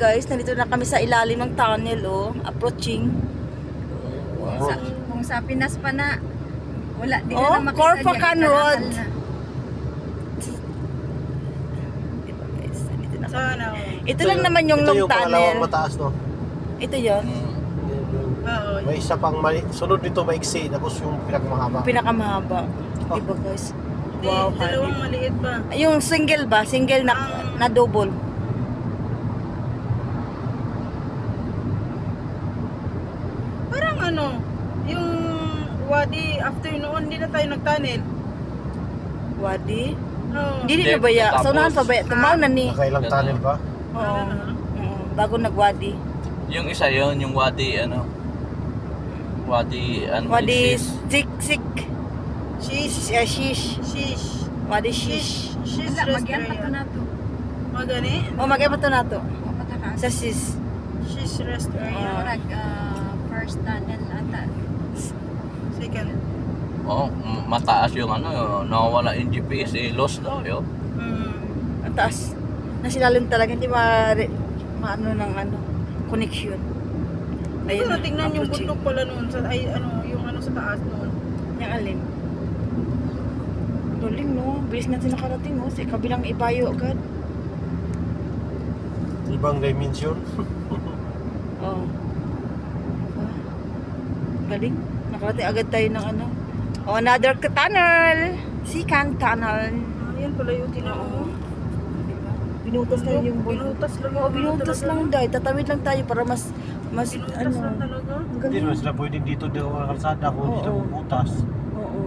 guys, nandito na kami sa ilalim ng tunnel, oh. Approaching. Kung sa Pinas pa na, wala din Oh, na makita Corfacan diyan, Road. karakal na. Diba guys, nandito na kami. Sana. Ito lang naman yung ito long yung pangalawang tunnel. mataas, no? Ito yon. Oo. May isa pang sunod dito maiksi, tapos yung pinakamahaba. Pinakamahaba. Diba guys? Hindi, Wow, dalawang maliit ba? yung single ba? Single na double. Parang ano, yung Wadi, after noon, hindi na tayo nagtunnel. Wadi. Oo. Hindi na ba ya? tapos- So nahan pa ba ya? Tumaw na ni. Nakailang tunnel pa? Oo. Bago nagwadi. Yung isa yon yung Wadi, ano? Wadi, ano? Wadi Isis. sik. Shish. Shish. Shish. Wadi shish. Shish Wala, magyan pa to restaurant. na to. Magani? O mag-iba to na to. O, pataka. Sa sis. Shish restaurant. Murag, first tunnel ata. Second. Oh, mataas yung ano, nawawala yung GPS, lost daw yun. Ang taas. Nasilalim talaga. Hindi maano ng ano. Connection. Ayun, tingnan yung approaching. bundok pala noon sa ay ano, yung ano sa taas noon. Yung alin. Galing no. Bilis natin nakarating no. Sa kabilang ibayo agad. Ibang dimension. Oh. Galing. Nakarating agad tayo ng ano. Oh, another tunnel. Second tunnel. Ayan pala yung tinao. Diba? Binutas tayo yung Binutas lang. Oo, binutas lang dahil. Tatawid lang tayo para mas Binutas lang ano. talaga. Ang Hindi galing. naman sila pwedeng dito daw ang kalsada kung Oo. dito butas. Oo.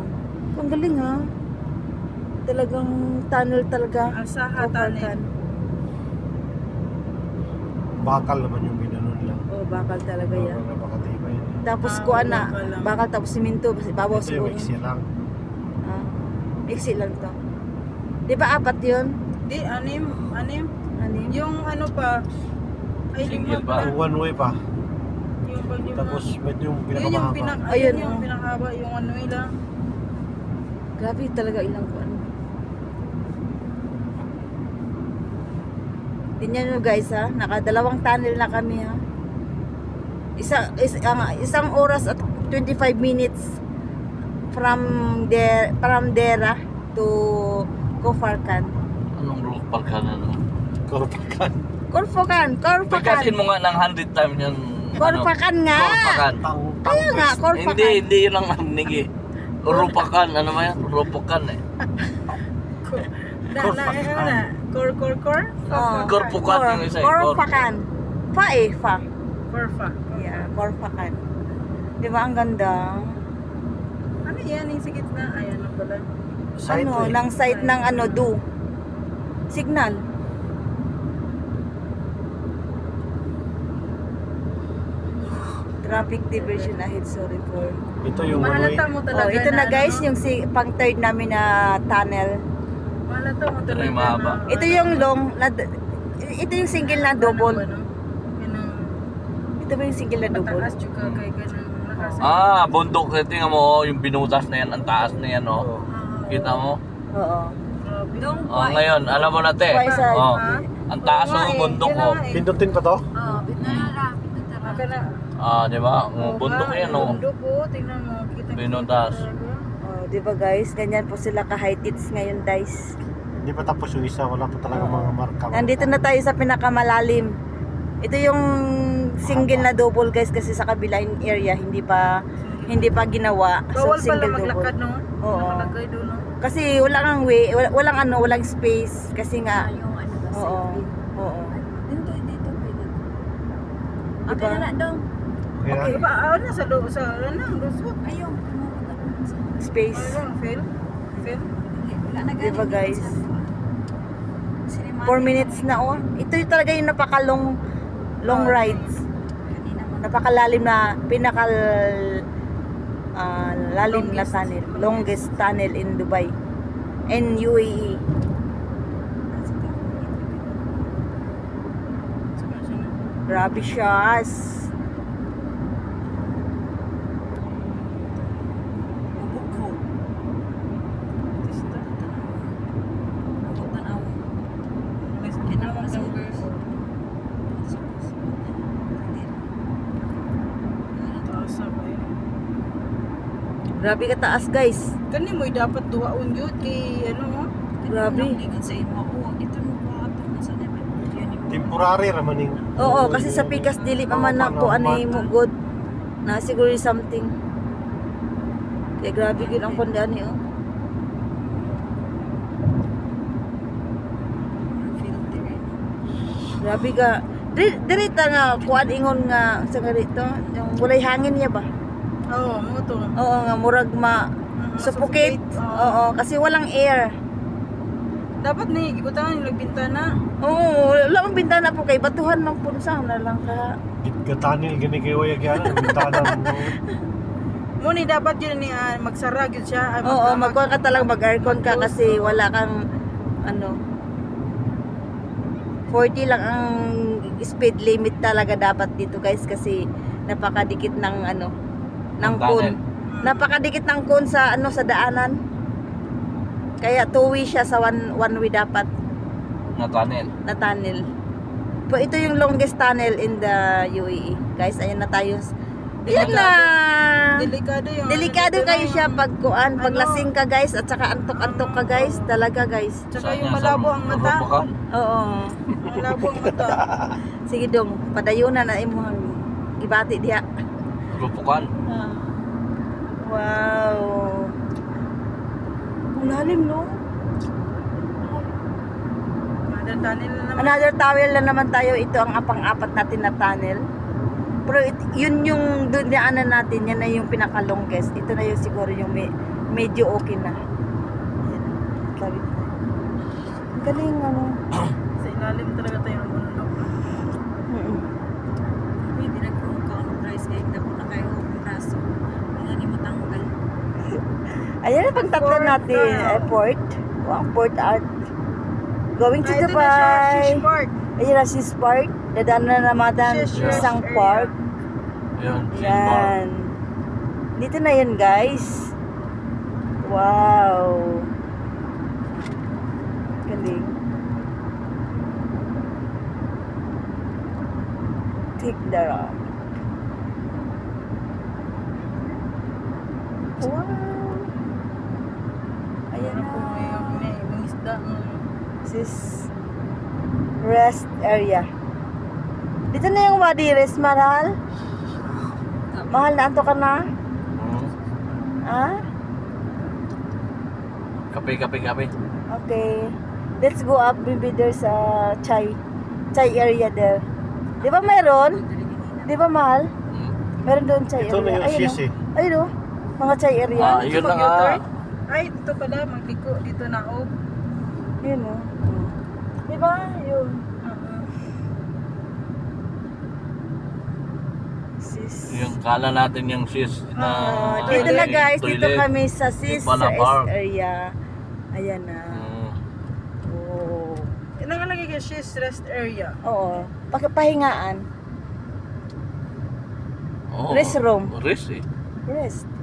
Ang galing ha. Talagang tunnel talaga. Alsaha Covercan. tunnel. Bakal naman yung binanon nila. Oo, bakal talaga yan. Bakal na bakatibay. Tapos Ah, kuha na. bakal lang. Bakal tapos siminto. Babaw Ito yung siguro. maiksi lang. Ah, iksi lang to. Di ba apat yun? Di, anim. Ano yun? Yung ano pa, ay Single lima ba? pa. Yung one way pa. Yung pag lima. Tapos may yung Yun yung pinakamahaba. Ayun, ayun yung oh. pinakahaba, yung ano nila. Grabe talaga ilang kuan. Tingnan nyo guys ha, nakadalawang tunnel na kami ha. Isang oras at 25 minutes from Dera to Cofarcan. Anong route park ka na, no? Korpakan. Corfacan. Pagkasin mo nga ng 100 times yung... Corfacan nga. Corpacan. Kaya nga, Corfacan. Hindi yun ang nigi. Urupakan, ano ba yan? Urupakan eh. Kor? Oh, Corpacan yung isa eh. Corfacan. Fa eh, fa. Corfa. Yeah, Corfacan. Di ba ang ganda? Ano yan, yung sa gitna? Ayan lang pala. Side Ano, way. ng site ng ano, do. Signal. Traffic diversion ahead, sorry for. Ito yung one way. Mahalata mo talaga Oh, ito na guys, ano, yung pang third namin na tunnel. mahalata mo Ito talaga yung mahaba. na- Ito yung long, ito yung single na double. Ano, ganun. Ito ba yung single na double? Mataas juga kay ganun. Nakasa. Bundok. Tingnan mo, yung binutas na yan, ang taas na yan, oh. Oo. Kita mo? Oo. Grabe. Ngayon, alam mo na, te. Twice a- Oh, Ha? ang taas Oo nga ng eh, bundok, yun na oh. nga eh. Pindutin pa to? Oh, bitnara. Aka na. Di ba? Oo Bundok nga, yan, oh. Bundok oh, tingnan mo. Kita Binutas. Oh, di ba guys? Ganyan po sila ka-high tits ngayon guys. Hindi pa tapos yung isa. Wala pa talaga mga marka. Nandito na tayo sa pinakamalalim. Ito yung single na double guys kasi sa kabilang area hindi pa ginawa. Bawal pala single maglakad, double. no? Oo. Nakalagay doon, no? Kasi walang space kasi nga. Yung ano ba, Oo. safety. Oo. Dito pwede. Diba? Okay na dong. Kaya, Okay ba? Ano sa lusot? Ayun. Space. Ano, fail? Wala na Di ba guys? Cinematic. 4 minutes na oh. Ito yung talaga yung long rides. Kanina mo. Napakalalim na lalim na tunnel. Longest tunnel in Dubai. And UAE. Grabe siya. Grabe ka taas guys. Kani mo dapat duwaon yun kay ano. Grabe. Tingin sa imo. Oo, dito mo ko ato sa naman. Yun yung Temporary ramaning. Oo, kasi sa pikas dili pa man ako ani mo good. Na siguro something. Kaya grabe gid ang kundi ani oh. filter. Grabe ka. Dirita nga kuan ingon nga sa dito, yung walay hangin niya ba? Oo, mo to. Oo nga murag suffocate. Oo, kasi walang air. Dapat ni gibutangan yung bintana. Oo, wala mang bintana po kay batuhan mang punsa na lang ka. Gatanil gani kay waya gyud bintana mo. Mo ni dapat yun ni magsara gyud siya. Oo, magkuha ka talagang mag-aircon ka kasi wala kang ano 40 lang ang speed limit talaga dapat dito guys kasi napakadikit ng ano ng Ang cone. tunnel. Napakadikit ng cone sa ano sa daanan. Kaya two-way siya sa one way dapat Na tunnel. na tunnel. Po ito yung longest tunnel in the UAE. Guys, ayun na tayo. Yan na. Delikado yung Delikado dito kayo na- siya pag kuan, pag Ano? lasing ka guys at saka antok-antok ka guys. Talaga guys. Tsaka Saan yung yan? malabo Sa ang mata. Rupukan? Oo. Malabo ang mata. Sige dong, padayunan na imong gibati diha. Rupukan. Wow. Ang lalim no. Another tunnel na naman. Another tunnel na naman tayo. Ito ang apang-apat natin na tunnel. Pero yun yung dinaanan natin. Yan na yung pinaka-longest. Ito na yung siguro yung medyo okay na. Ayan. Sabi ko. Galing ano. Sa ilalim talaga tayo ng bundok. Mm-mm. Pwede na kung kaano price kaya hindi po na kayo ang braso. Hindi ni mo tanggal. Ayan na pang tatlo Port, natin. Port. Wow, Port Art. Going to Ito na siya, Dubai. Shish Park. Ayun na sis park. Dadaan na naman Shish isang area. park. Yun. Yan. Dito na yun guys. Wow. Galing. Take the rock. Wow. Ayan Ano po may na. mga isda. This is rest area. Dito na yung Wadi Rest, mahal. Mahal na anto ka na? Hmm. Ah? Kape. Okay. Let's go up. Maybe there's a chai area there. Di ba mayroon? Di ba mahal? Hmm. Meron doon chai Ito na area. yung Ayun, shish oh. eh. Ayun oh. Mga chai area. Ah, yun na nga. Ay, dito pala, magliko dito na oh. Yun oh. Di ba? Yun. Sis. Yung kala natin yung sis na Dito na guys. Dito toilet. kami sa sis Di pala sa park. area. Ayan na. Hmm. Oh. Nakalagay kay Shish Rest Area. Oo. Pahingaan. Oh, Restroom. Rest eh.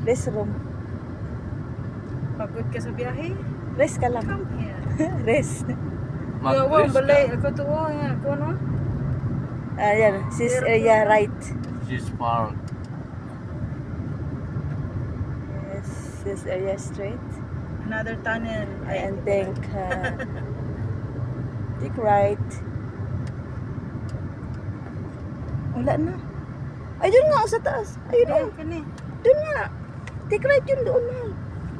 Restroom. Pagod ka sa biyahe? Rest ka lang. Come here. Rest. Gawang Mag-rest balay. ka. Ako to, ako no? Ayan. Sis area right. Sis Park. Yes. Sis area straight. Another tunnel. And think take right. Wala na. Ay, doon nga sa taas. Ayun Ay, oh. kani. Doon nga. Take right yun doon na.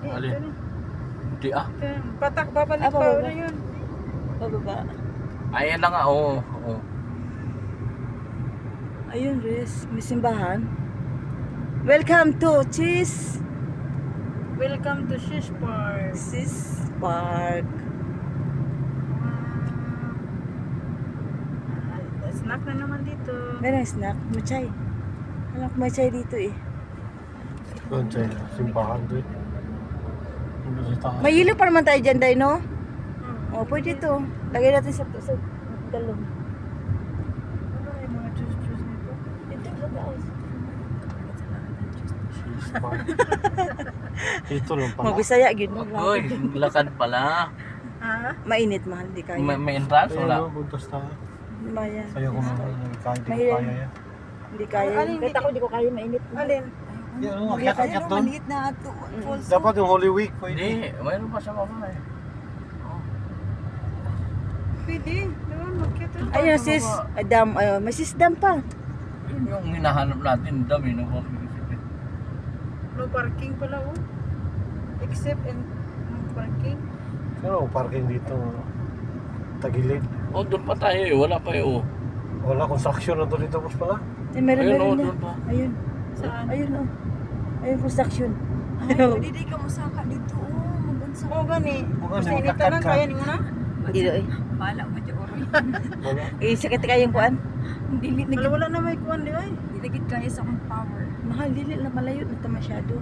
Eh, Alin? kani. Di ah. Patak, babalik Ah, pa. bababa. Wala yun. Bababa. Ayan na nga. Oo. Oh. Ayun, Riz. May simbahan. Welcome to Cheese Welcome to Shish Park. Sis Park. Snack na naman dito. Meron snack. May chai. Alam ko may chai dito eh. Doon sa simbahan doon. Hindi sa taas. May hilo pa naman tayo dyan, Day, no? Hmm. O, pwede to. Lagay natin sa galong. Ano yung mga juice nito? Ito sa taas. Simbahan. Ito lang pala. Magbisaya, yun. Uy, lakad pala. Ha? Mainit, mahal. Di kaya. May entrance Ayun wala? no, buntas tayo. Hindi kaya. Kaya ko na hindi ko Mahirap. kaya yan. Hindi kaya. Alin, Kahit ako, hindi ko kaya mainit. Alin? Yan, makyat-akyat doon. Maliit na ato. Falls. Dapat yung Holy Week, pwede. Hindi, mayroon pa sa baba eh. Pwede. Doon, magkita. Ayun, sis. Dam, ayun. May sis dam pa. Yun yung hinahanap natin, dami na po. No parking pala, oh. Except and no parking. Pero parking dito, tagilid. Oh, doon pa tayo eh, wala pa eh oh. Wala construction na to dito, boss pala. Eh, meron Ayun, meron oh, na. doon pa. Ayun. Saan? Ayun, oh. Ayun, construction. Ay, pwede di ka masaka dito. Oh, mabansa. Oo, gani. Bukan, Kasi makakad inita lang, ka. kaya ni mo na. Dito, eh. Bala mo dyan, Oroy. Wala. Eh, sakit kayong kuan. Dili na Wala, wala na may kuwan, di ay. gid kaya sa akong power. Mahal, dili na malayo na ito masyado.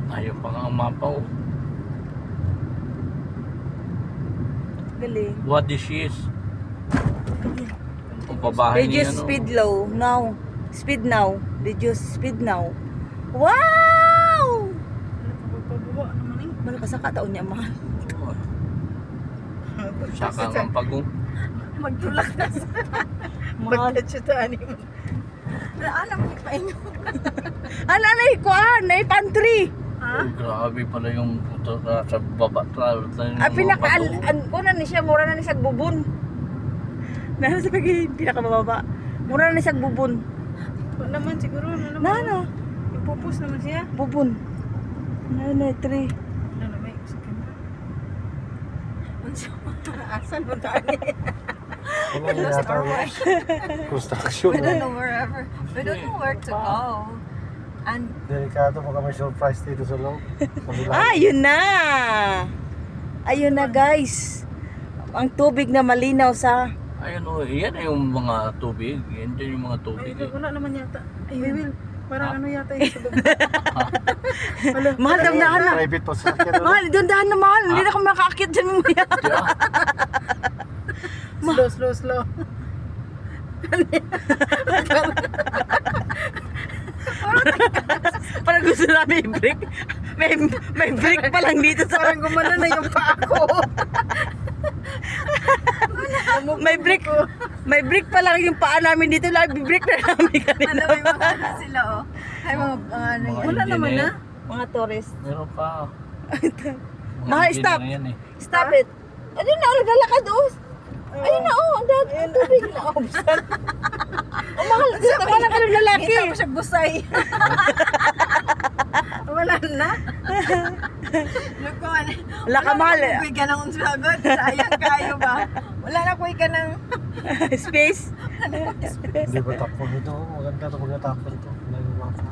Ayun pa nga ang mapa oh. Galing. What is this? Ang pabahay niya Reduce no? speed low. Now. Speed now. Reduce speed now. Wow! Pagpababa naman eh. Malakas ang kataon niya, mahal. Saka ang pagong. Magtulak na sa Mahal. Magkachutaan mo. alam mo pa inyo. Ano na kuan? Na pantry. Ha? Oh, grabe pala yung puto na sa baba. Travel tayo ng Ah, mga bato. kunan ni siya, mura na ni siya bubon. Nasa sa pinakababa. Mura na ni siya bubon. Wala naman siguro. Ano naman? Nana, Ipupus naman siya. bubon. Nana, 3. Wala na may sakit. Asan mo tayo? Wala na yata yung construction. We don't know wherever. We don't know where to go. And Delikado, baka may surprise dito sa loob. Ah, yun na. Ayun na, guys. Ang tubig na malinaw sa... Ayun oh, yan na yung mga tubig. Yan dyan yung mga tubig Ay, eh. wala naman yata. Ay, Will. Parang ano yata yung sa baba. Mahal, damdahan na. Private pa sa akin. Mahal, doon dahan na mahal. Hindi na ako makakakit dyan mamaya. Slow. Parang gusto namin i-break. May break pa lang dito sa... Parang gumano na yung paa ko. May break pa lang yung paa namin dito. Break na namin kanina. ano may mga ano sila oh. Ay mga ano Mga yan. Wala naman engineer. Mga tourist. Meron pa. Mga Mahal, engineer stop. yan eh. Stop it. Ayun na, naglalakad oh. Ayun na oh, ang dami ang tubig na. Oh, mahal, tama lang ka ng lalaki. Kita mo siya busay. Wala na. Look ko ano. Wala ka, mahal. Kuy ka ng unsagot. Sayang kayo ba? Wala na kuy ka ng Space. Hindi ba tapon ito? Maganda ito pag natapon ito. Wala yung mapa.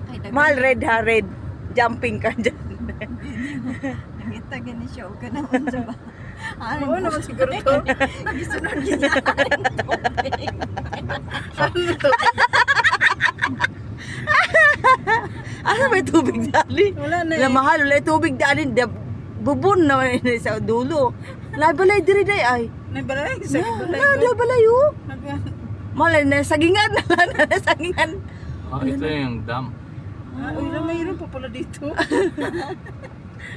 Ay, Mahal, red ha, red. Jumping ka dyan. Nangita gani siya o ka ng unsa ba? Oo naman siguro to. Gisunod niya. Ano to? Ano may tubig dali? Wala na Na eh. mahal, wala tubig dali. Bubon na sa dulo. Labalay diri day ay. Nabalay. Sa balay ko. Labalay oh. Malay na sagingan na sagingan. Ah, ito yung dam. Uy, mayroon pa pala dito.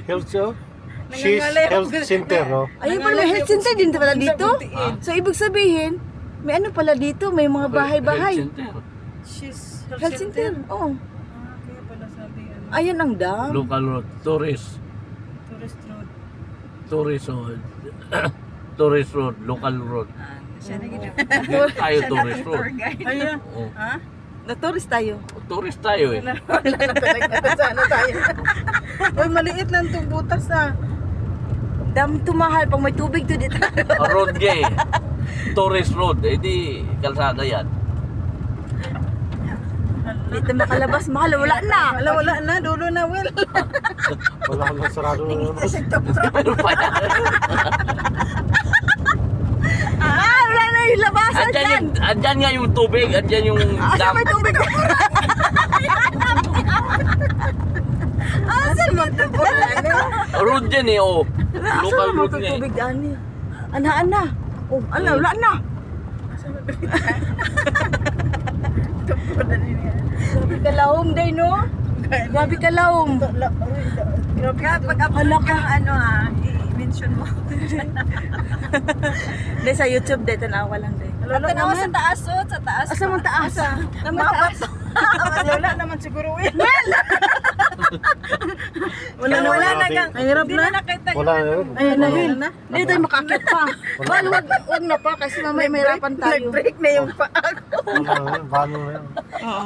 Health show? She's Nangangalay health ako. center, no? Ayun pala may health center din pala dito. Ah. So ibig sabihin, may ano pala dito, may mga bahay-bahay. Health center. She's Health center. Oh. Kaya pala sabi ano. Ayun ang dam. Local road. Tourist. Tourist road. Tourist road. Tourist road. Local road. Siya na gina. Hindi tayo tourist road. Ayun. Oh. Ha? Na-tourist tayo. Tourist tayo eh. Wala na talaga. Sana tayo. Uy, maliit lang itong butas ah. Dam tumahal pag may tubig to dito. A road niya eh. Tourist road. Eh di kalsada yan. Dito makalabas, mahal, wala na. Wala na. Dulo na, Will. Wala lang sarado na naman. Ano pa yan? Ah, wala na yung labasan dyan. Andyan nga yung tubig. Andyan yung Asa dam. may tubig? Asa may tubig? Road yan eh. Oh. Asa Local may road niya eh. tubig daan niya? Anaan na. Oh, ala, wala na. Grabe ka laom day, no? Grabe ka laom. Pag Hala ka. ano i-mention mo. Day sa YouTube, day tanawa lang day. Wala Tanawa sa naman. taas oh, sa taas. Asa man taas? Mababa. Wala naman siguro eh. Wala na kang. Mahirap na. Wala na yun. Ayun na yun na. Hindi tayo makakit pa. Wal, wag na pa kasi mamaya mahirapan tayo. Nag-break na yung paa ko. Wala na yun. Paano na yun? Oo.